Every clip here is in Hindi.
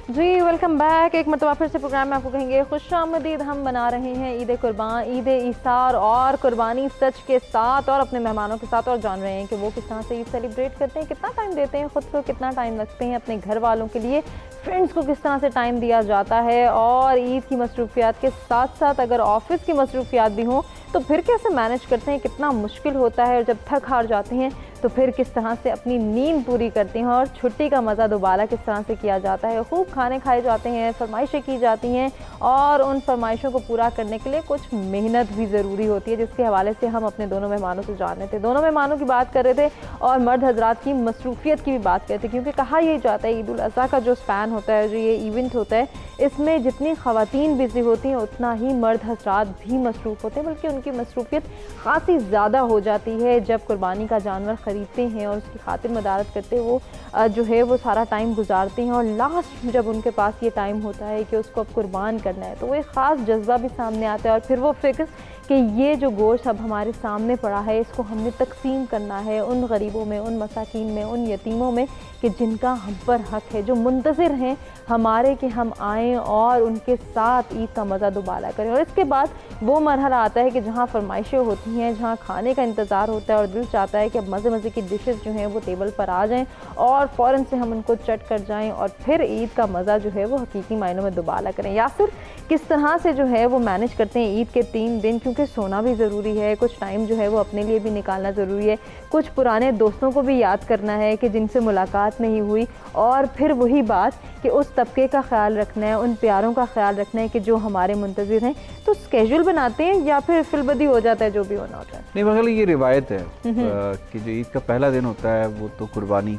जी वेलकम बैक। एक मरतबा फिर से प्रोग्राम में आपको कहेंगे खुशामदीद। हम मना रहे हैं ईद कुर्बान, ईद ईसार और कुर्बानी सच के साथ और अपने मेहमानों के साथ, और जान रहे हैं कि वो किस तरह से ईद सेलिब्रेट करते हैं, कितना टाइम देते हैं खुद को, कितना टाइम रखते हैं अपने घर वालों के लिए, फ्रेंड्स को किस तरह से टाइम दिया जाता है। और ईद की मसरूफियात के साथ साथ अगर ऑफिस की मसरूफियात भी हों तो फिर कैसे मैनेज करते हैं, कितना मुश्किल होता है। और जब थक हार जाते हैं तो फिर किस तरह से अपनी नींद पूरी करते हैं, और छुट्टी का मज़ा दोबारा किस तरह से किया जाता है। खूब खाने खाए जाते हैं, फरमाइशें की जाती हैं, और उन फरमाइशों को पूरा करने के लिए कुछ मेहनत भी ज़रूरी होती है, जिसके हवाले से हम अपने दोनों मेहमानों से जान रहे थे। दोनों मेहमानों की बात कर रहे थे और मर्द हजरात की मसरूफियत की भी बात कर रहे थे, क्योंकि कहा यही जाता है ईद उल अज़हा का जो स्पैन होता है, जो ये इवेंट होता है, इसमें जितनी ख़वातीन बिजी होती हैं उतना ही मर्द हजरात भी मसरूफ़ होते हैं, बल्कि उनकी मसरूफियत खासी ज़्यादा हो जाती है। जब कुर्बानी का जानवर ख़रीदते हैं और उसकी खातिर मदारत करते हैं, वो जो है वो सारा टाइम गुजारते हैं, और लास्ट में जब उनके पास ये टाइम होता है कि उसको अब कुर्बान करना है, तो वो एक ख़ास जज्बा भी सामने आता है। और फिर वो फ़िक्र कि ये जो गोश्त अब हमारे सामने पड़ा है, इसको हमने तकसीम करना है उन गरीबों में, उन मसाकीन में, उन यतीमों में कि जिनका हम पर हक है, जो मुंतज़िर हैं हमारे कि हम आएँ और उनके साथ ईद का मज़ा दोबारा करें। और इसके बाद वो मरहला आता है कि जहाँ फरमाइशें होती हैं, जहाँ खाने का इंतज़ार होता है और दिल चाहता है कि अब मज़े मज़े की डिशेस जो हैं वो टेबल पर आ जाएँ और फ़ौरन से हम उनको चट कर जाएँ, और फिर ईद का मज़ा जो है वो हकीकी मायनों में दोबारा करें। या फिर किस तरह से जो है वो मैनेज करते हैं ईद के 3 दिन, क्योंकि सोना भी ज़रूरी है, कुछ टाइम जो है वो अपने लिए भी निकालना ज़रूरी है, कुछ पुराने दोस्तों को भी याद करना है कि जिनसे मुलाकात नहीं हुई, और फिर वही बात कि उस तबके का ख्याल रखना है, उन प्यारों का ख्याल रखना है कि जो हमारे मुंतज़िर हैं। तो स्केड्यूल बनाते हैं या फिर फिलबदी हो जाता है, जो भी होना होता है। नहीं, मगर ये रिवायत है कि जो ईद का पहला दिन होता है वो तो कुर्बानी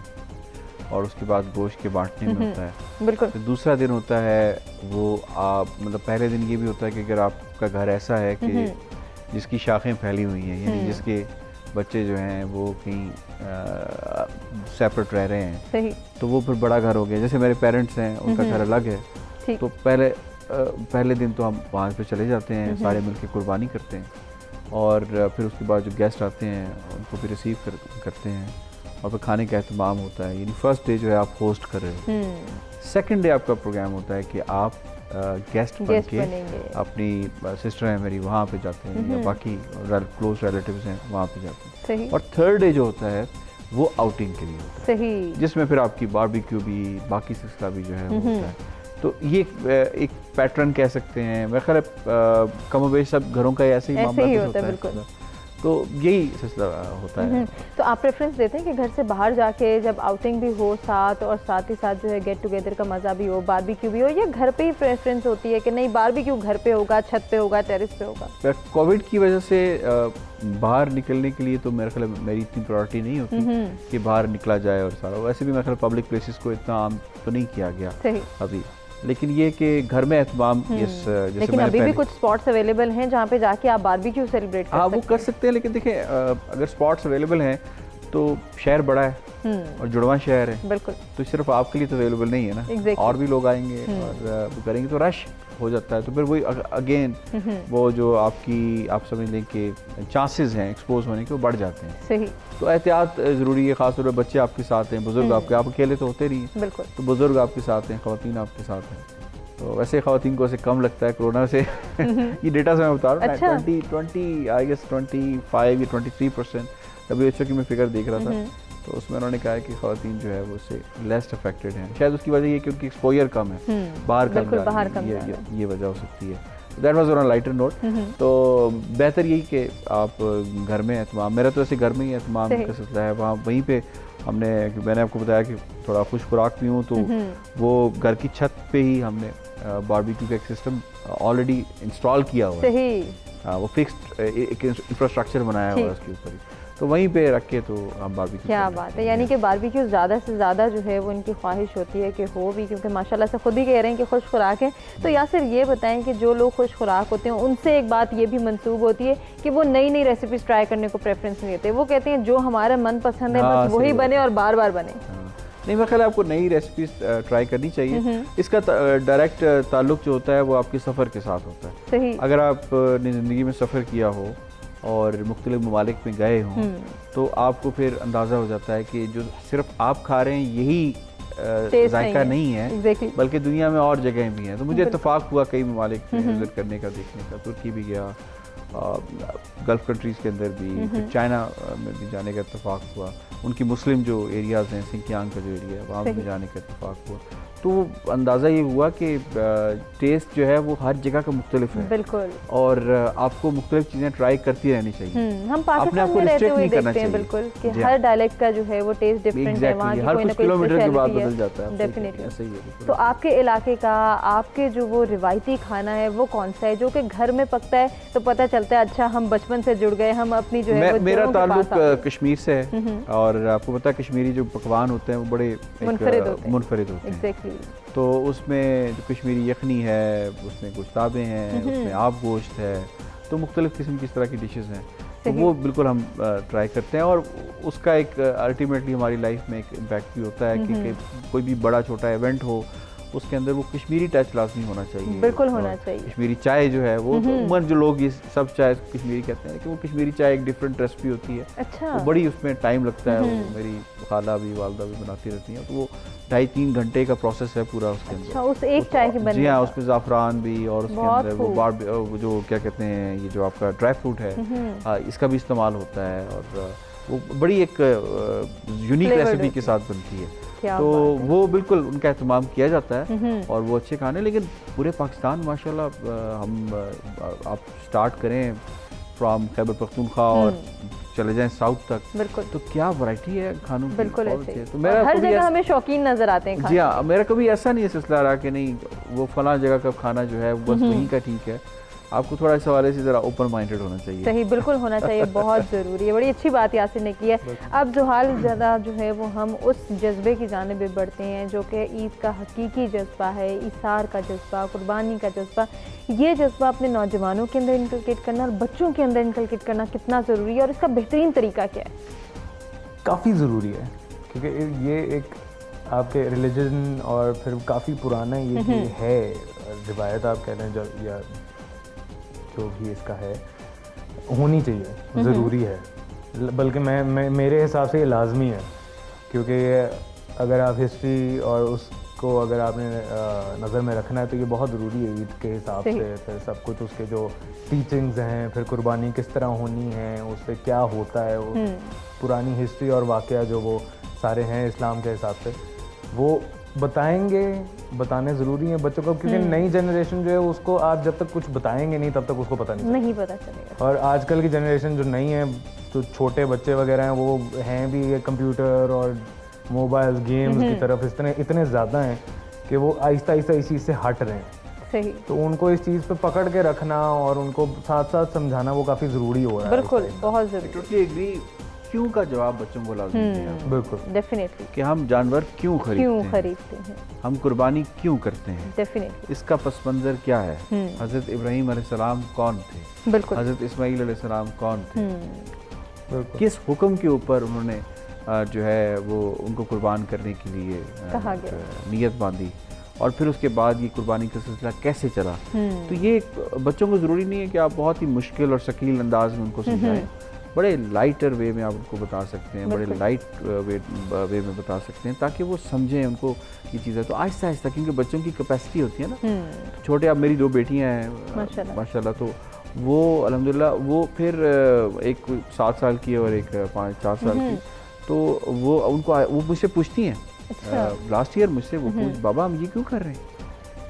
और उसके बाद गोश्त के बांटने में होता है। बिल्कुल। तो दूसरा दिन होता है वो आप मतलब पहले दिन ये भी होता है कि अगर आपका घर ऐसा है कि जिसकी शाखें फैली हुई हैं, यानी जिसके बच्चे जो हैं वो कहीं सेपरेट रह रहे हैं, सही, तो वो फिर बड़ा घर हो गया। जैसे मेरे पेरेंट्स हैं, उनका घर अलग है, तो पहले दिन तो हम वहाँ पे चले जाते हैं, सारे मिलके कुर्बानी करते हैं, और फिर उसके बाद जो गेस्ट आते हैं उनको भी रिसीव करते हैं, और फिर खाने का एहतमाम होता है। यानी फर्स्ट डे जो है आप होस्ट कर रहे हो। सेकंड डे आपका प्रोग्राम होता है कि आप गेस्ट बन के अपनी सिस्टर है मेरी वहाँ पे जाते हैं, या बाकी क्लोज रिलेटिव्स हैं वहाँ पे जाते हैं। और थर्ड डे जो होता है वो आउटिंग के लिए होता है, जिसमें फिर आपकी बारबेक्यू भी, बाकी सिलसिला भी जो है वो होता है। तो ये एक पैटर्न कह सकते हैं। मेरे ख्याल कमोबेश सब घरों का ऐसे ही मामला होता है, बिल्कुल। तो यही सिलसिला होता है। तो आप प्रेफरेंस देते हैं कि घर से बाहर जाके जब आउटिंग भी हो साथ, और साथ ही साथ जो है गेट टुगेदर का मज़ा भी हो, बारबेक्यू भी हो, या घर पे ही प्रेफरेंस होती है कि नहीं बारबेक्यू घर पे होगा, छत पे होगा, टेरेस पे होगा? कोविड की वजह से बाहर निकलने के लिए तो मेरे ख्याल मेरी इतनी प्रायोरिटी नहीं होती कि बाहर निकला जाए, और सारा वैसे भी मेरे ख्याल पब्लिक प्लेसेस को इतना आम तो नहीं किया गया अभी। लेकिन ये कि घर में एहतमाम, जैसे लेकिन अभी भी कुछ स्पॉट्स अवेलेबल हैं जहाँ पे जाके आप बारबेक्यू सेलिब्रेट कर सकते हैं। वो कर सकते हैं, लेकिन देखिए अगर स्पॉट्स अवेलेबल हैं तो शहर बड़ा है और जुड़वा शहर है, बिल्कुल, तो सिर्फ आपके लिए तो अवेलेबल नहीं है ना, और भी लोग आएंगे और वो करेंगे तो रश हो जाता है। तो फिर वही अगेन वो जो आप समझ लें कि चांसेस हैं एक्सपोज होने के, वो बढ़ जाते हैं। सही। तो एहतियात ज़रूरी है, खासतौर पर बच्चे आपके साथ हैं, बुजुर्ग आप अकेले तो होते नहीं हैं, बिल्कुल, तो बुजुर्ग आपके साथ हैं, ख़वातीन आपके साथ हैं। तो वैसे ख़वातीन को ऐसे कम लगता है कोरोना से ये डेटा से मैं बता रहा हूँ। अच्छा। 20 आई गेस 25 या 23% WHO की मैं फिगर देख रहा था, तो उसमें उन्होंने कहा है कि ख़वातीन जो है वो उससे लेस अफेक्टेड हैं। शायद उसकी वजह ये कि उनकी एक्सपोजर कम है, बाहर कम, ये वजह हो सकती है। That was on lighter note. तो बेहतर यही कि आप घर में एहतमाम, मेरा तो ऐसे घर में ही एहतमाम का सिलसिला है, वहीं पे मैंने आपको बताया कि थोड़ा खुश खुराक भी हूँ, तो वो घर की छत पे ही हमने बारबेक्यू का एक सिस्टम ऑलरेडी इंस्टॉल किया हुआ है। वो फिक्स्ड एक इंफ्रास्ट्रक्चर बनाया हुआ है उसके ऊपर ही, तो वहीं पे रख के तो हम बारबेक्यू। क्या बात है, यानी कि बारबेक्यू ज़्यादा से ज़्यादा जो है वो इनकी ख्वाहिश होती है कि हो भी, क्योंकि माशाल्लाह से खुद ही कह रहे हैं कि खुश खुराक है। तो यासिर ये बताएं कि जो लोग खुश खुराक होते हैं उनसे एक बात ये भी मंसूब होती है कि वो नई नई रेसिपीज़ ट्राई करने को प्रेफरेंस नहीं देते, वो कहते हैं जो हमारा मन पसंद है बस वही बने और बार बार बने। नहीं, मेरे ख्याल आपको नई रेसिपीज ट्राई करनी चाहिए। इसका डायरेक्ट ताल्लुक जो होता है वो आपके सफ़र के साथ होता है। सही। अगर आपने ज़िंदगी में सफ़र किया हो और मुख्तलिफ ममालिक में गए हों, तो आपको फिर अंदाज़ा हो जाता है कि जो सिर्फ आप खा रहे हैं यही जायका नहीं है, बल्कि दुनिया में और जगहें भी हैं। तो मुझे इत्तेफाक हुआ कई ममालिक में विजिट करने का, देखने का। तुर्की भी गया, गल्फ़ कंट्रीज़ के अंदर भी, फिर चाइना में भी जाने का इत्तेफाक हुआ। उनकी मुस्लिम जो एरियाज़ हैं, सिंकियांग का जो एरिया है, वहाँ भी जाने का इत्तेफाक हुआ। तो अंदाज़ा ये हुआ कि टेस्ट जो है वो हर जगह का मुख्तलिफ है। बिल्कुल। और आपको मुख्तलिफ चीज़ें ट्राई करती रहनी चाहिए। हम पाकिस्तान में रहते हुए देखते हैं बिल्कुल कि हर डायलेक्ट का जो है वो टेस्ट डिफरेंट है, वहाँ की कोई ना कोई किलोमीटर के बाद बदल जाता है। डेफिनेटली। तो आपके इलाके का, आपके जो वो रिवायती खाना है वो कौन सा है जो कि घर में पकता है तो पता चलता है अच्छा हम बचपन से जुड़ गए, हम अपनी जो है मेरा ताल्लुक कश्मीर से है, और आपको पता है कश्मीरी जो पकवान होते हैं वो बड़े मुनफरिद होते हैं। तो उसमें जो कश्मीरी यखनी है, उसमें गोश्ताबे हैं, उसमें आब गोश्त है, तो मुख्तलिफ किस्म की इस तरह की डिशेस हैं। तो वो बिल्कुल हम ट्राई करते हैं, और उसका एक अल्टीमेटली हमारी लाइफ में एक इम्पैक्ट भी होता है कि कोई भी बड़ा छोटा इवेंट हो उसके अंदर वो कश्मीरी टच लाजमी होना चाहिए। बिल्कुल होना चाहिए। कश्मीरी चाय जो है वो उमर जो लोग ये सब चाय कश्मीरी कहते हैं, लेकिन वो कश्मीरी चाय एक डिफरेंट रेसिपी होती है। अच्छा। वो बड़ी उसमें टाइम लगता है। वो मेरी खाला भी, वालदा भी बनाती रहती हैं, तो वो 2.5-3 घंटे का प्रोसेस है पूरा उसके अंदर। अच्छा, उस एक चाय के बनने। जी हाँ, उसमें ज़ाफ़रान भी, और उसके अंदर वो जो क्या कहते हैं, ये जो आपका ड्राई फ्रूट है, इसका भी इस्तेमाल होता है, और वो बड़ी एक यूनिक रेसिपी के साथ बनती है। तो वो बिल्कुल उनका एहतमाम किया जाता है, और वो अच्छे खाने। लेकिन पूरे पाकिस्तान माशाल्लाह हम आप स्टार्ट करें फ्रॉम खैबर पख्तूनख्वा और चले जाएं साउथ तक, तो क्या वैरायटी है खानों की। बिल्कुल ऐसे। तो मेरा हर जगह हमें शौकीन नजर आते हैं। जी हाँ, मेरा कभी ऐसा नहीं है सिलसिला रहा कि नहीं वो फला जगह का खाना जो है बस वहीं का ठीक है। आपको थोड़ा इस हवाले से ज़रा ओपन माइंडेड होना चाहिए। सही, बिल्कुल होना चाहिए, बहुत ज़रूरी है। बड़ी अच्छी बात यासिर ने की है। अब जो हाल ज़्यादा जो है वो हम उस जज्बे की जानिब बढ़ते हैं जो कि ईद का हकीकी जज्बा है, इसार का जज्बा, कुर्बानी का जज्बा। ये जज्बा अपने नौजवानों के अंदर इनकलकेट करना और बच्चों के अंदर इनकलकेट करना कितना ज़रूरी है, और इसका बेहतरीन तरीका क्या है? काफ़ी ज़रूरी है, क्योंकि ये एक आपके रिलीजन और फिर काफ़ी पुराना ये है रिवायत, आप कह रहे हैं, या जो भी इसका है होनी चाहिए, ज़रूरी है। बल्कि मैं मेरे हिसाब से ये लाजमी है, क्योंकि अगर आप हिस्ट्री और उसको अगर आपने नज़र में रखना है तो ये बहुत ज़रूरी है ईद के हिसाब से। फिर सब कुछ उसके जो टीचिंग्स हैं, फिर कुर्बानी किस तरह होनी है, उससे क्या होता है, वो पुरानी हिस्ट्री और वाक़या जो वो सारे हैं इस्लाम के हिसाब से, वो बताने ज़रूरी है बच्चों को, क्योंकि नई जनरेशन जो है उसको आप जब तक कुछ बताएंगे नहीं तब तक उसको पता नहीं पता चलेगा। और आजकल की जनरेशन जो नई है, जो छोटे बच्चे वगैरह हैं, वो हैं भी कंप्यूटर और मोबाइल गेम्स की तरफ इतने ज़्यादा हैं कि वो आहिस्ता आहिस्ता इस चीज़ से हट रहे हैं। सही। तो उनको इस चीज़ पे पकड़ के रखना और उनको साथ साथ समझाना वो काफ़ी ज़रूरी हो रहा है। बिल्कुल, बहुत ज़रूरी। Totally agree. क्यों का जवाब बच्चों को लाजमी है। बिल्कुल, डेफिनेटली। कि हम जानवर क्यों खरीदते हैं, हम कुर्बानी क्यों करते हैं, डेफिनेटली, इसका पस मंज़र क्या है, हज़रत इब्राहीम अलैहिस्सलाम कौन थे, बिल्कुल, हज़रत इस्माईल अलैहिस्सलाम कौन थे, किस हुक्म के ऊपर उन्होंने जो है वो उनको कुर्बान करने के लिए नियत बांधी, और फिर उसके बाद ये कुर्बानी का सिलसिला कैसे चला। तो ये बच्चों को ज़रूरी नहीं है कि आप बहुत ही मुश्किल और शकील अंदाज में उनको समझाएं, बड़े लाइटर वे में आप उनको बता सकते हैं, बड़े लाइट वे में बता सकते हैं, ताकि वो समझें उनको ये चीज़ें। तो आहिस्ता आहिस्ता, क्योंकि बच्चों की कैपेसिटी होती है ना, छोटे, अब मेरी 2 बेटियां हैं माशाल्लाह, तो वो अल्हम्दुलिल्लाह वो फिर एक 7 साल की है और एक 5-4 साल की, तो वो मुझसे पूछती हैं। लास्ट ईयर मुझसे वो पूछ, बाबा हम ये क्यों कर रहे हैं,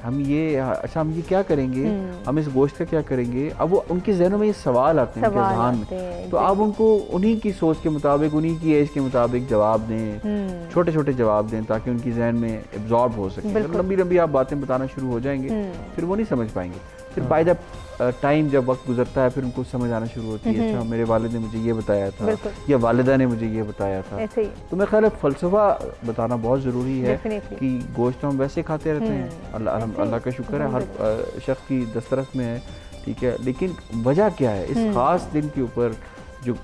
हम ये क्या करेंगे, हम इस गोश्त का क्या करेंगे। अब वो उनके जहनों में ये सवाल आते हैं, उनके ज़हन में, तो आप उनको उन्हीं की सोच के मुताबिक, उन्हीं की एज के मुताबिक जवाब दें, छोटे छोटे जवाब दें, ताकि उनकी जहन में एब्जॉर्ब हो सके। लंबी लंबी आप बातें बताना शुरू हो जाएंगे, फिर वो नहीं समझ पाएंगे। फिर बाय द टाइम जब वक्त गुजरता है, फिर उनको समझ आना शुरू होती है, अच्छा मेरे वालिद ने मुझे ये बताया था, या वालिदा ने मुझे ये बताया था। तो मेरा ख्याल है फ़लसफ़ा बताना बहुत ज़रूरी है कि गोश्त हम वैसे खाते रहते हैं, अल्लाह का शुक्र है, हर शख्स की दस्तरस में है, ठीक है, लेकिन वजह क्या है, इस ख़ास दिन के ऊपर जो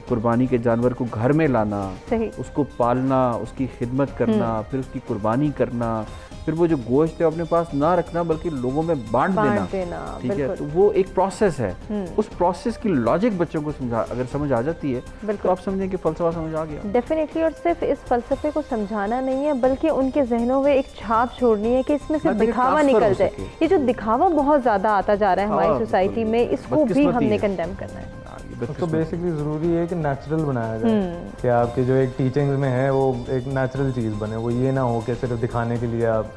कुर्बानी के जानवर को घर में लाना, सही। उसको पालना, उसकी खिदमत करना, फिर उसकी कुर्बानी करना, फिर वो जो गोश्त है अपने पास ना रखना बल्कि लोगों में बांट देना, ठीक है। तो वो एक प्रोसेस है, उस प्रोसेस की लॉजिक बच्चों को अगर समझ आ जाती है तो आप समझें कि फलसफा समझ आ गया। डेफिनेटली। और सिर्फ इस फलसफे को समझाना नहीं है बल्कि उनके जहनों में एक छाप छोड़नी है कि इसमें से दिखावा निकल जाए। ये जो दिखावा बहुत ज्यादा आता जा रहा है हमारी सोसाइटी में, इसको भी हमने कंडेम करना है। उसको बेसिकली ज़रूरी है कि नेचुरल बनाया जाए, कि आपके जो एक टीचिंग्स में है वो एक नेचुरल चीज़ बने। वो ये ना हो कि सिर्फ दिखाने के लिए आप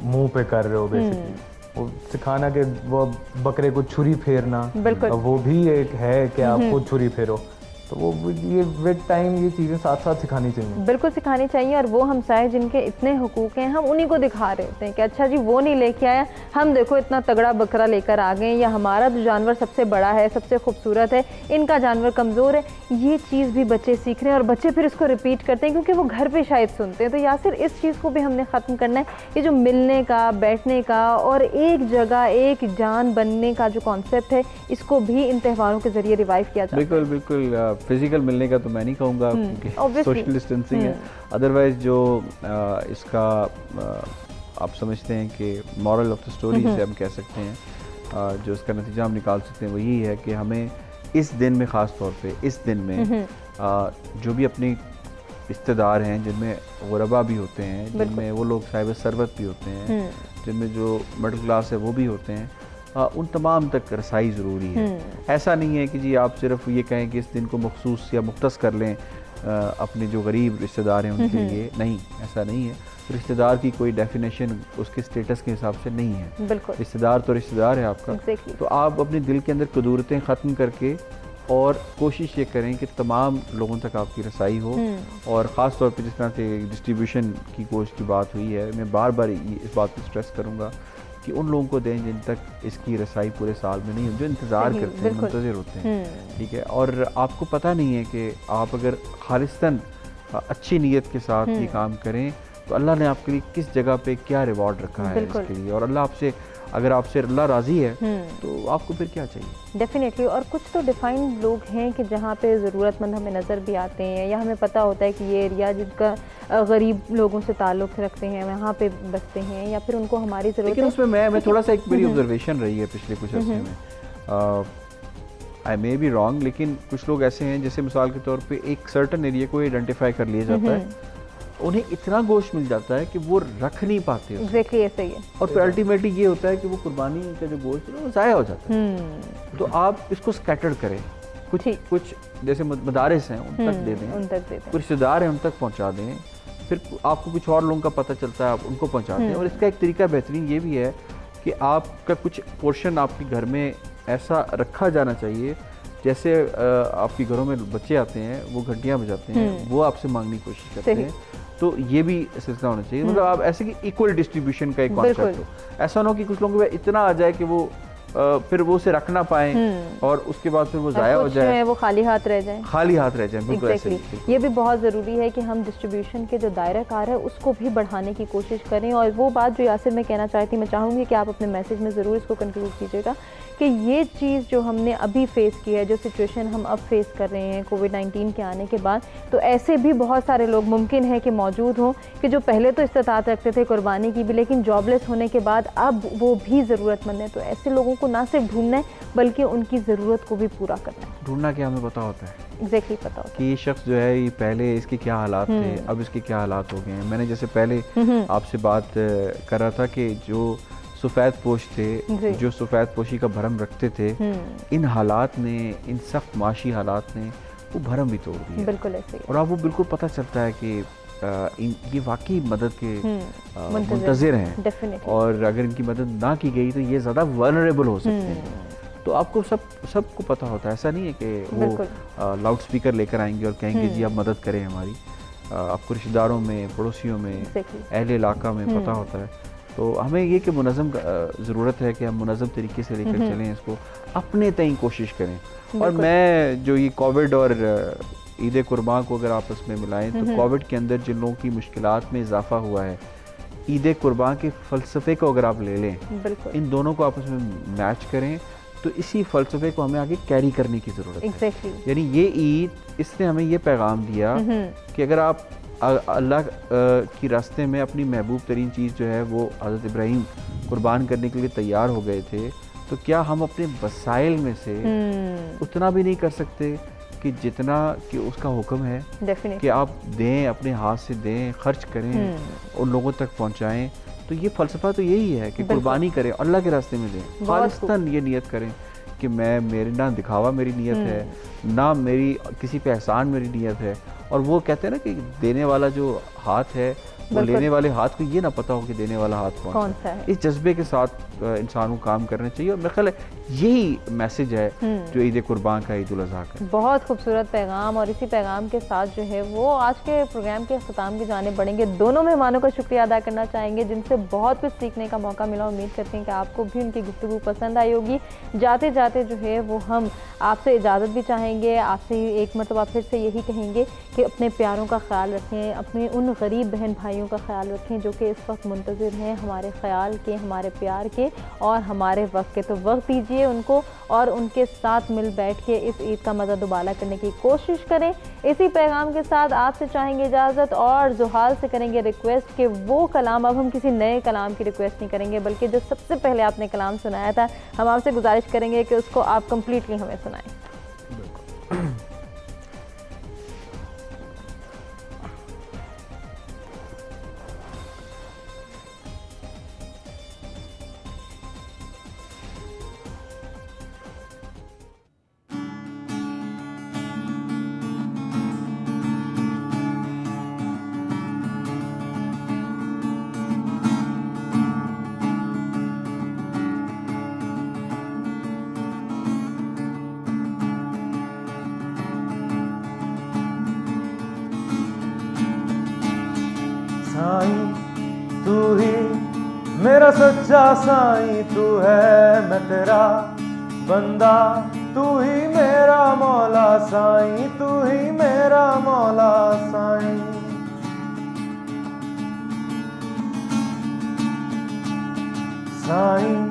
मुंह पे कर रहे हो। बेसिकली वो सिखाना कि वो बकरे को छुरी फेरना, वो भी एक है कि आप खुद छुरी फेरो। तो वो ये विद टाइम ये चीज़ें साथ साथ सिखानी चाहिए, बिल्कुल सिखानी चाहिए। और वो हमसाए जिनके इतने हुकूक हैं, हम उन्हीं को दिखा रहे होते हैं कि अच्छा जी वो नहीं लेके आया, हम देखो इतना तगड़ा बकरा लेकर आ गए, या हमारा जो जानवर सबसे बड़ा है, सबसे खूबसूरत है, इनका जानवर कमज़ोर है। ये चीज़ भी बच्चे सीख रहे हैं और बच्चे फिर इसको रिपीट करते हैं क्योंकि वो घर पर शायद सुनते हैं। तो यासिर, इस चीज़ को भी हमने ख़त्म करना है। ये जो मिलने का, बैठने का और एक जगह एक जान बनने का जो कॉन्सेप्ट है, इसको भी इन त्योहारों के ज़रिए रिवाइव किया जाए। बिल्कुल बिल्कुल। फिजिकल मिलने का तो मैं नहीं कहूँगा क्योंकि सोशल डिस्टेंसिंग है। अदरवाइज जो इसका आप समझते हैं कि मॉरल ऑफ द स्टोरी से हम कह सकते हैं, जो इसका नतीजा हम निकाल सकते हैं वो यही है कि हमें इस दिन में, ख़ास तौर पे इस दिन में जो भी अपने रिश्तेदार हैं, जिनमें गुरबा भी होते हैं, जिनमें वो लोग साहिब सरबत भी होते हैं, जिनमें जो मिडिल क्लास है वो भी होते हैं, उन तमाम तक रसाई ज़रूरी है। ऐसा नहीं है कि जी आप सिर्फ ये कहें कि इस दिन को मखसूस या मुख्तस कर लें अपने जो गरीब रिश्तेदार हैं उनके लिए। नहीं, ऐसा नहीं है। रिश्तेदार की कोई डेफिनेशन उसके स्टेटस के हिसाब से नहीं है। रिश्तेदार तो रिश्तेदार है आपका। तो आप अपने दिल के अंदर कदूरतें ख़त्म करके और कोशिश ये करें कि तमाम लोगों तक आपकी रसाई हो। और ख़ास तौर पे जिस तरह से डिस्ट्रीब्यूशन की कोशिश की बात हुई है, मैं बार बार इस बात पर स्ट्रेस करूँगा कि उन लोगों को दें जिन तक इसकी रसाई पूरे साल में नहीं है, जो इंतज़ार करते हैं, मुंतज़िर होते हैं, ठीक है। और आपको पता नहीं है कि आप अगर खालिस्तन अच्छी नीयत के साथ ये काम करें तो अल्लाह ने आपके लिए किस जगह पे क्या रिवॉर्ड रखा है इसके लिए। और अल्लाह आपसे, अगर आपसे अल्लाह राज़ी है तो आपको फिर क्या चाहिए। डेफिनेटली। और कुछ तो डिफाइंड लोग हैं कि जहाँ पे ज़रूरतमंद हमें नज़र भी आते हैं, या हमें पता होता है कि ये एरिया जिनका गरीब लोगों से ताल्लुक़ रखते हैं, वहाँ पे बसते हैं, या फिर उनको हमारी ज़रूरत है। लेकिन उसमें मैं थोड़ा सा, एक मेरी ऑब्जर्वेशन रही है पिछले कुछ अर्से में, आई मे बी रॉन्ग, लेकिन कुछ लोग ऐसे हैं जैसे मिसाल के तौर पे एक सर्टन एरिया को आइडेंटिफाई कर लिया जाता है, उन्हें इतना गोश्त मिल जाता है कि वो रख नहीं पाते। एग्जैक्टली ऐसे ही है। और फिर अल्टीमेटली ये होता है कि वो कुर्बानी का जो गोश्त है वो ज़ाया हो जाता है। तो आप इसको स्कैटर्ड करें, कुछ जैसे मदारिस हैं उन तक दे दें, कुछ रिश्तेदार हैं उन तक पहुँचा दें, फिर आपको कुछ और लोगों का पता चलता है आप उनको पहुँचा दें। और इसका एक तरीका बेहतरीन ये भी है कि आपका कुछ पोर्शन आपके घर में ऐसा रखा जाना चाहिए, जैसे आपके घरों में बच्चे आते हैं, वो घंटियाँ बजाते हैं, वो आपसे मांगने की कोशिश करते हैं। तो ये भी सिलसिला होना चाहिए, मतलब आप ऐसे कि इक्वल डिस्ट्रीब्यूशन का एक कॉन्सेप्ट हो। ऐसा ना हो कि कुछ लोगों को इतना आ जाए कि वो फिर वो उसे रख ना पाए और उसके बाद फिर वो ज़ाया हो जाए, वो खाली हाथ रह जाए, बिल्कुल ऐसे। ये भी बहुत ज़रूरी है कि हम डिस्ट्रीब्यूशन के जो दायरा कार है उसको भी बढ़ाने की कोशिश करें। और वो बात जो यासिर मैं कहना चाहती, मैं चाहूँगी कि आप अपने मैसेज में ज़रूर इसको कंक्लूड कीजिएगा कि ये चीज़ जो हमने अभी फेस की है, जो सिचुएशन हम अब फेस कर रहे हैं कोविड-19 के आने के बाद, तो ऐसे भी बहुत सारे लोग मुमकिन है कि मौजूद हों कि जो पहले तो इस्तात रखते थे कुर्बानी की भी, लेकिन जॉबलेस होने के बाद अब वो भी ज़रूरतमंद है। तो ऐसे लोगों को ना सिर्फ ढूंढना है बल्कि उनकी ज़रूरत को भी पूरा करना है। ढूंढना क्या हमें पता होता है, एग्जैक्टली पता होता है कि ये शख्स जो है ये पहले इसके क्या हालात थे, अब इसके क्या हालात हो गए हैं। मैंने जैसे पहले आपसे बात कर रहा था कि जो सफ़ेद पोश थे, जो सफ़ेद पोशी का भरम रखते थे, इन हालात ने, इन सख्त माशी हालात ने वो भरम भी तोड़ दिया। बिल्कुल ऐसे। और आपको बिल्कुल पता चलता है कि ये वाकई मदद के मुंतज़िर हैं, और अगर इनकी मदद ना की गई तो ये ज़्यादा वल्नरेबल हो सकते हैं। तो आपको सबको पता होता है, ऐसा नहीं है कि वो लाउड स्पीकर लेकर आएंगे और कहेंगे जी आप मदद करें हमारी। आपको रिश्तेदारों में, पड़ोसियों में, अहले इलाका में पता होता है। तो हमें ये कि मुनज़्ज़म ज़रूरत है कि हम मुनज़्ज़म तरीके से लेकर चलें, इसको अपने तय कोशिश करें। और मैं जो ये कोविड और ईद कुर्बान को अगर आपस में मिलाएं तो कोविड के अंदर जिन लोगों की मुश्किलात में इजाफा हुआ है, ईद कुर्बान के फ़लसफ़े को अगर आप ले लें, इन दोनों को आपस में मैच करें तो इसी फ़लसफ़े को हमें आगे कैरी करने की ज़रूरत Exactly. है। यानी ये ईद इसने हमें ये पैगाम दिया कि अगर आप अल्लाह की रास्ते में अपनी महबूब तरीन चीज़ जो है वो हज़रत इब्राहीम कुर्बान करने के लिए तैयार हो गए थे, तो क्या हम अपने वसाइल में से उतना भी नहीं कर सकते कि जितना कि उसका हुक्म है कि आप दें, अपने हाथ से दें, खर्च करें, उन लोगों तक पहुंचाएं। तो ये फ़लसफ़ा तो यही है कि कुर्बानी करें, अल्लाह के रास्ते में दें, खालिस्तन ये नियत करें कि मेरी ना दिखावा मेरी नियत है, ना मेरी किसी पे एहसान मेरी नियत है। और वो कहते हैं ना कि देने वाला जो हाथ है वो लेने वाले हाथ को ये ना पता हो कि देने वाला हाथ कौन सा है। इस जज्बे के साथ इंसान को काम करना चाहिए और मेरा ख्याल है यही मैसेज है जो ईद कुर्बान का, ईद उल अज़हा का। बहुत खूबसूरत पैगाम, और इसी पैगाम के साथ जो है वो आज के प्रोग्राम के ख़त्म की जाने बढ़ेंगे। दोनों मेहमानों का शुक्रिया अदा करना चाहेंगे जिनसे बहुत कुछ सीखने का मौका मिला। उम्मीद करते हैं कि आपको भी उनकी गुफ्तगू पसंद आई होगी। जाते जाते जो है वो हम आपसे इजाज़त भी चाहेंगे, आपसे एक मरतबा फिर से यही कहेंगे कि अपने प्यारों का ख्याल रखें, अपने उन गरीब बहन भाइयों का ख्याल रखें जो कि इस वक्त मुंतज़िर हैं हमारे ख्याल के, हमारे प्यार के और हमारे वक्त के। तो वक्त दीजिए उनको और उनके साथ मिल बैठ के इस ईद का मज़ा दुबाला करने की कोशिश करें। इसी पैगाम के साथ आपसे चाहेंगे इजाज़त और ज़ुहाल से करेंगे रिक्वेस्ट कि वो कलाम, अब हम किसी नए कलाम की रिक्वेस्ट नहीं करेंगे बल्कि जो सबसे पहले आपने कलाम सुनाया था हम आपसे गुजारिश करेंगे कि उसको आप कम्प्लीटली हमें सुनाएं। तू ही मेरा सच्चा साईं, तू है मैं तेरा बंदा, तू ही मेरा मौला साईं, तू ही मेरा मौला साईं। साईं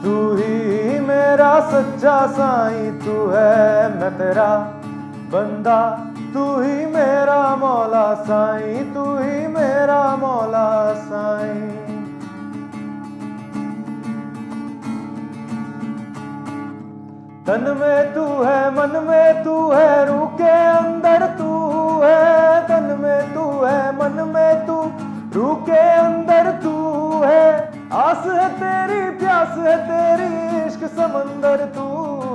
तू ही मेरा सच्चा साईं, तू है मैं तेरा बंदा, तू ही मेरा मौला साईं, तू ही मेरा मौला साईं। तन में तू है, मन में तू है, रूह के अंदर तू है। तन में तू है, मन में तू, रूह के अंदर तू है। आस है तेरी, प्यास है तेरी, इश्क समंदर तू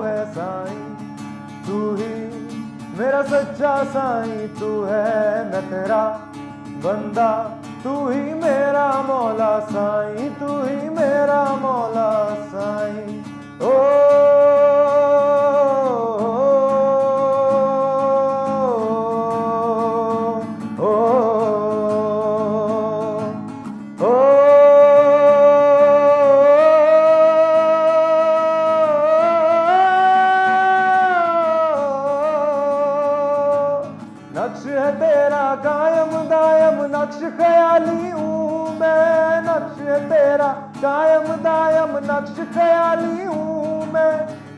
है साईं। तू ही मेरा सच्चा साईं, तू है मैं तेरा बंदा, तू ही मेरा मौला साईं, तू ही मेरा मौला साईं। ओ नक्श है तेरा कायम दायम, नक्श ख्याली हूँ मैं। नक्श है तेरा कायम दायम, नक्श ख्याली हूँ मैं।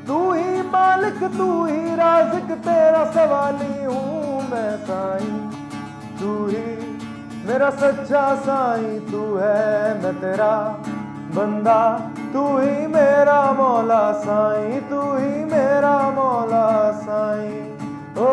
तू ही मालिक, तू ही राज़िक, तेरा सवाली हूँ मैं साईं। तू ही मेरा सच्चा साईं, तू है मैं तेरा बंदा, तू ही मेरा मौला साईं, तू ही मेरा मौला साईं। ओ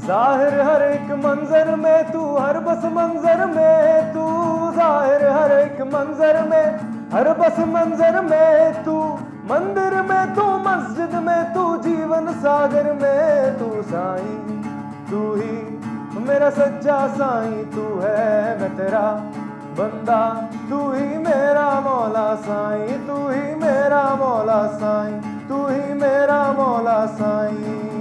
जाहिर हर एक मंजर में तू, हर बस मंजर में तू। जाहिर हर एक मंजर में, हर बस मंजर में तू। मंदिर में तू, मस्जिद में तू, जीवन सागर में तू साईं। तू ही मेरा सच्चा साईं तू है, मैं तेरा बंदा, तू ही मेरा मौला साईं, तू ही मेरा मौला साईं, तू ही मेरा मौला साईं।